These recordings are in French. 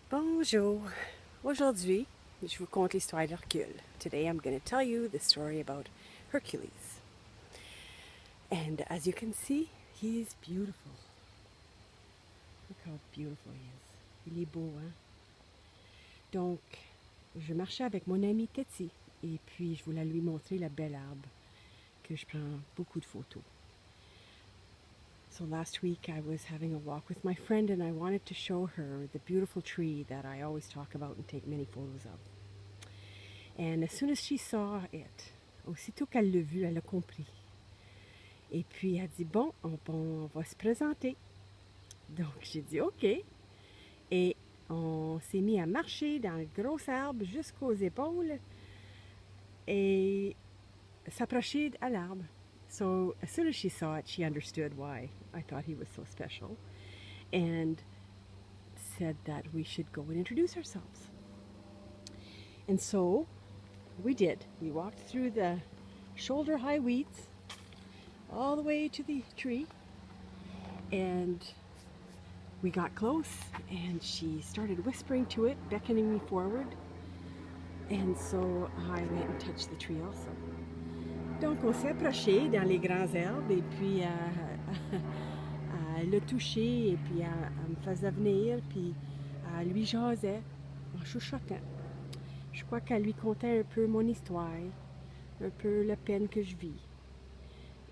Bonjour. Aujourd'hui, je vous conte l'histoire d'Hercule. Today I'm going to tell you the story about Hercules. And as you can see, he is beautiful. Look how beautiful he is. Il est beau, hein? Donc, je marchais avec mon ami Teti et puis je voulais lui montrer la belle arbre que je prends beaucoup de photos. So last week I was having a walk with my friend and I wanted to show her the beautiful tree that I always talk about and take many photos of. And as soon as she saw it, aussitôt qu'elle l'a vu, elle a compris. Et puis elle dit, bon, on va se présenter. Donc j'ai dit, OK. Et on s'est mis à marcher dans le gros arbre jusqu'aux épaules et s'approcher à l'arbre. So as soon as she saw it, she understood why I thought he was so special and said that we should go and introduce ourselves. And so we did. We walked through the shoulder-high weeds all the way to the tree, and we got close, and she started whispering to it, beckoning me forward, and so I went and touched the tree also. Donc on s'est approché dans les grands arbres, et puis elle l'a touché, et puis elle me faisait venir, puis elle lui jasait en chuchotant. Je crois qu'elle lui contait un peu mon histoire, un peu la peine que je vis.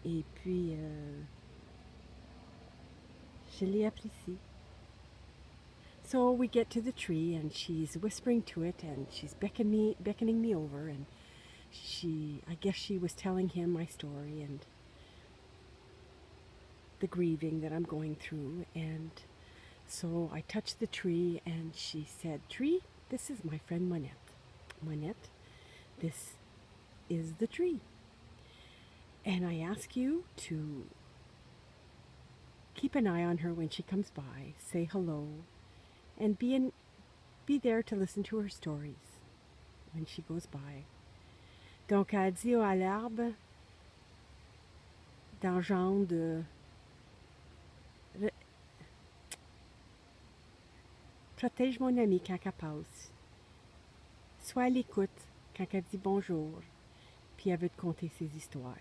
Et puis, je l'ai apprécié. So we get to the tree and she's whispering to it and she's beckoning me over, and I guess she was telling him my story and the grieving that I'm going through. And so I touched the tree and she said, "Tree, this is my friend Monette. Monette, this is the tree. And I ask you to keep an eye on her when she comes by, say hello, and be there to listen to her stories when she goes by." Donc, elle dit à l'arbre, dans le genre de protège mon ami quand elle passe. Sois à l'écoute quand elle dit bonjour, puis elle veut te conter ses histoires.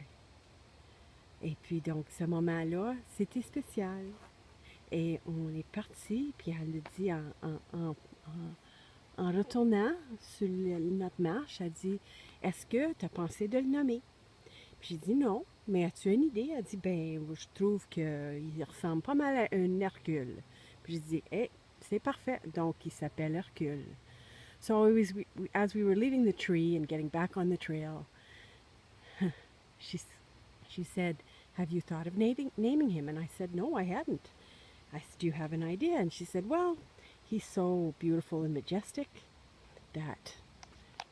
Et puis donc, ce moment-là, c'était spécial. Et on est parti, puis elle le dit en retournant sur notre marche, elle dit, est-ce que tu as pensé de le nommer? Puis j'ai dit non, mais as-tu une idée? Elle dit, ben, je trouve qu'il ressemble pas mal à un Hercule. Puis j'ai dit, hey, c'est parfait, donc il s'appelle Hercule. So as we were leaving the tree and getting back on the trail, she said, have you thought of naming him? And I said, no, I hadn't. I said, do you have an idea? And she said, well, he's so beautiful and majestic that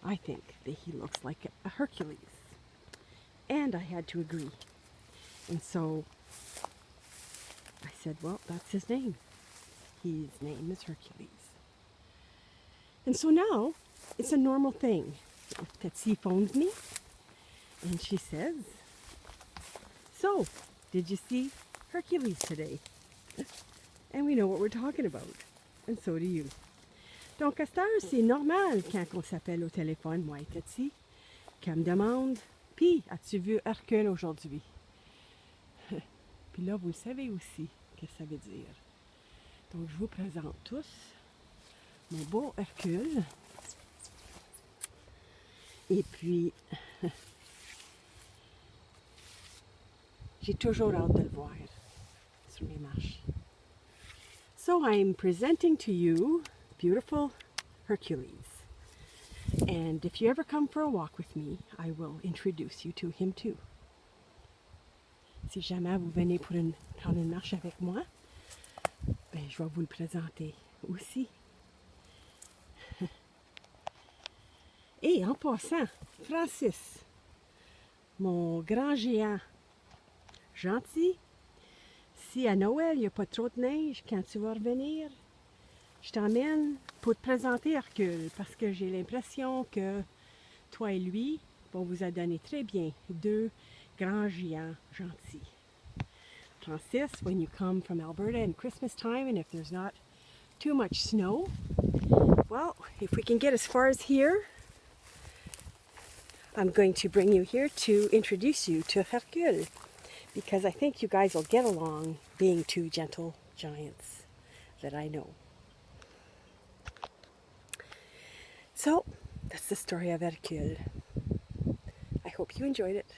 I think that he looks like a Hercules. And I had to agree. And so I said, well, that's his name. His name is Hercules. And so now it's a normal thing. Tetsi phones me and she says, so, did you see Hercules today? And we know what we're talking about. And so do you. Donc, à cette heure, c'est normal quand on s'appelle au téléphone, moi et Tetsi, qu'elle me demande, puis, as-tu vu Hercule aujourd'hui? Puis là, vous le savez aussi, qu'est-ce que ça veut dire. Donc, je vous présente tous mon beau Hercule. Et puis, j'ai toujours hâte de le voir sur les marches. So I'm presenting to you beautiful Hercules. And if you ever come for a walk with me, I will introduce you to him too. Si jamais vous venez prendre une marche avec moi, ben, je vais vous le présenter aussi. Et en passant, Francis, mon grand géant gentil, si à Noël, il n'y a pas trop de neige, quand tu vas revenir, je t'emmène pour te présenter Hercule, parce que j'ai l'impression que toi et lui vont vous adonner très bien deux grands géants gentils. Francis, when you come from Alberta in Christmas time, and if there's not too much snow, Well, if we can get as far as here, I'm going to bring you here to introduce you to Hercule, because I think you guys will get along being two gentle giants that I know. So, that's the story of Hercule. I hope you enjoyed it.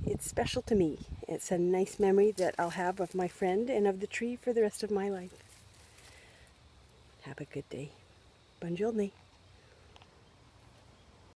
It's special to me. It's a nice memory that I'll have of my friend and of the tree for the rest of my life. Have a good day. Buongiorno.